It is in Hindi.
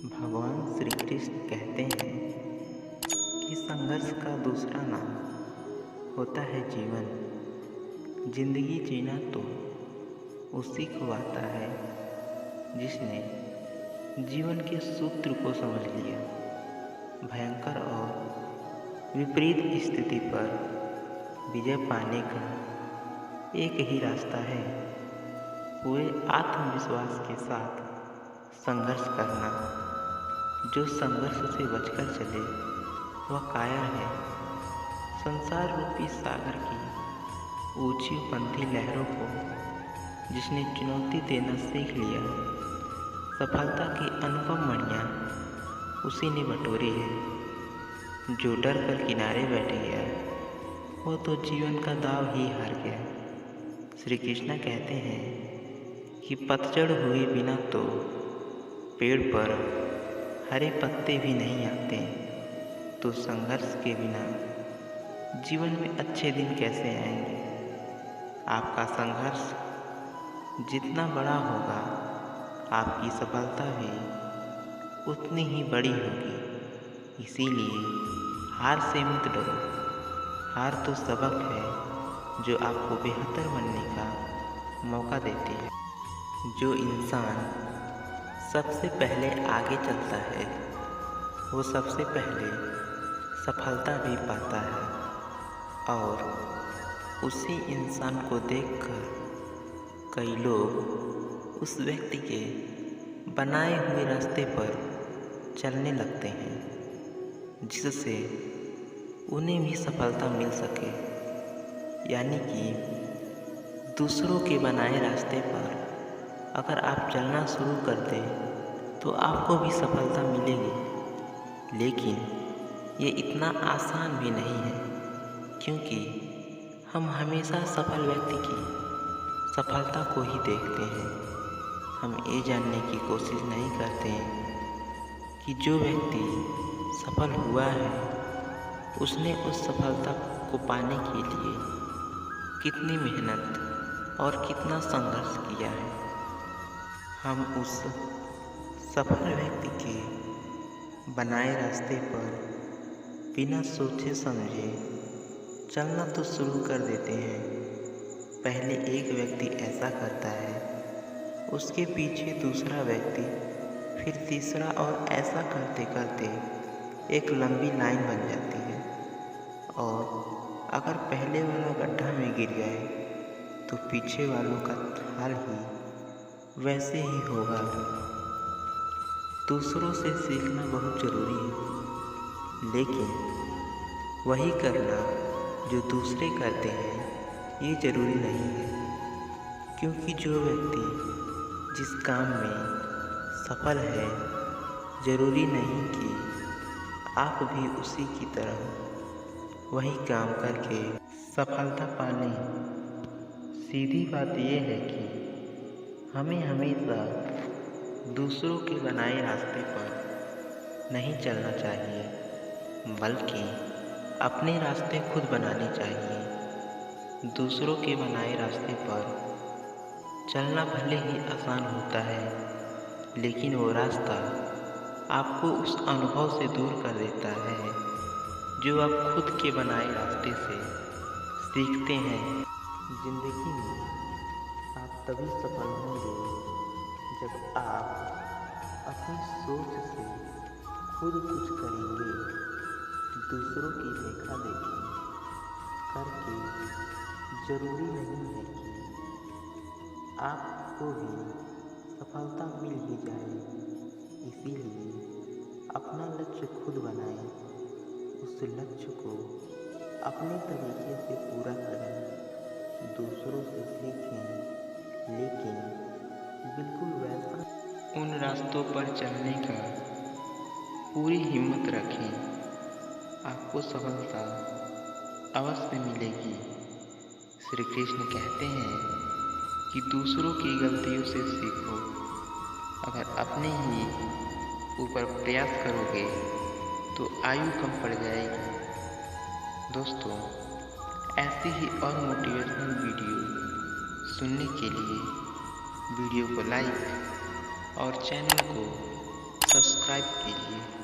भगवान श्री कृष्ण कहते हैं कि संघर्ष का दूसरा नाम होता है जीवन। जिंदगी जीना तो उसी को आता है जिसने जीवन के सूत्र को समझ लिया। भयंकर और विपरीत स्थिति पर विजय पाने का एक ही रास्ता है, पूरे आत्मविश्वास के साथ संघर्ष करना। जो संघर्ष से बचकर चले वह कायर है। संसार रूपी सागर की ऊंची पंथी लहरों को जिसने चुनौती देना सीख लिया, सफलता की अनुपम मणियाँ उसी ने बटोरी है। जो डर कर किनारे बैठ गया वो तो जीवन का दाव ही हार गया। श्री कृष्ण कहते हैं कि पतझड़ हुए बिना तो पेड़ पर हरे पत्ते भी नहीं आते, तो संघर्ष के बिना जीवन में अच्छे दिन कैसे आएंगे। आपका संघर्ष जितना बड़ा होगा, आपकी सफलता भी उतनी ही बड़ी होगी। इसीलिए हार से मत डरो। हार तो सबक है जो आपको बेहतर बनने का मौका देती है। जो इंसान सबसे पहले आगे चलता है वो सबसे पहले सफलता भी पाता है। और उसी इंसान को देखकर कई लोग उस व्यक्ति के बनाए हुए रास्ते पर चलने लगते हैं, जिससे उन्हें भी सफलता मिल सके। यानी कि दूसरों के बनाए रास्ते पर अगर आप चलना शुरू कर दें तो आपको भी सफलता मिलेगी। लेकिन ये इतना आसान भी नहीं है, क्योंकि हम हमेशा सफल व्यक्ति की सफलता को ही देखते हैं। हम ये जानने की कोशिश नहीं करते हैं कि जो व्यक्ति सफल हुआ है उसने उस सफलता को पाने के लिए कितनी मेहनत और कितना संघर्ष किया है। हम उस सफल व्यक्ति के बनाए रास्ते पर बिना सोचे समझे चलना तो शुरू कर देते हैं। पहले एक व्यक्ति ऐसा करता है, उसके पीछे दूसरा व्यक्ति, फिर तीसरा, और ऐसा करते करते एक लंबी लाइन बन जाती है। और अगर पहले वाला गड्ढा में गिर गए तो पीछे वालों का हाल ही वैसे ही होगा। दूसरों से सीखना बहुत ज़रूरी है, लेकिन वही करना जो दूसरे करते हैं ये ज़रूरी नहीं है। क्योंकि जो व्यक्ति जिस काम में सफल है, ज़रूरी नहीं कि आप भी उसी की तरह वही काम करके सफलता पा लें। सीधी बात यह है कि हमें हमेशा दूसरों के बनाए रास्ते पर नहीं चलना चाहिए, बल्कि अपने रास्ते खुद बनाने चाहिए। दूसरों के बनाए रास्ते पर चलना भले ही आसान होता है, लेकिन वो रास्ता आपको उस अनुभव से दूर कर देता है जो आप खुद के बनाए रास्ते से सीखते हैं। जिंदगी में आप तभी सफल होंगे जब आप अपनी सोच से खुद कुछ करेंगे। दूसरों की देखा देखी करके ज़रूरी नहीं है कि आपको भी सफलता मिल ही जाए। इसीलिए अपना लक्ष्य खुद बनाएं, उस लक्ष्य को अपने तरीके से पूरा करें। दूसरों से सीखें, लेकिन बिल्कुल वैसा उन रास्तों पर चलने का पूरी हिम्मत रखें। आपको सफलता अवश्य मिलेगी। श्री कृष्ण कहते हैं कि दूसरों की गलतियों से सीखो। अगर अपने ही ऊपर प्रयास करोगे तो आयु कम पड़ जाएगी। दोस्तों, ऐसी ही और मोटिवेशनल वीडियो सुनने के लिए वीडियो को लाइक और चैनल को सब्सक्राइब सब्सक्राइब कीजिए।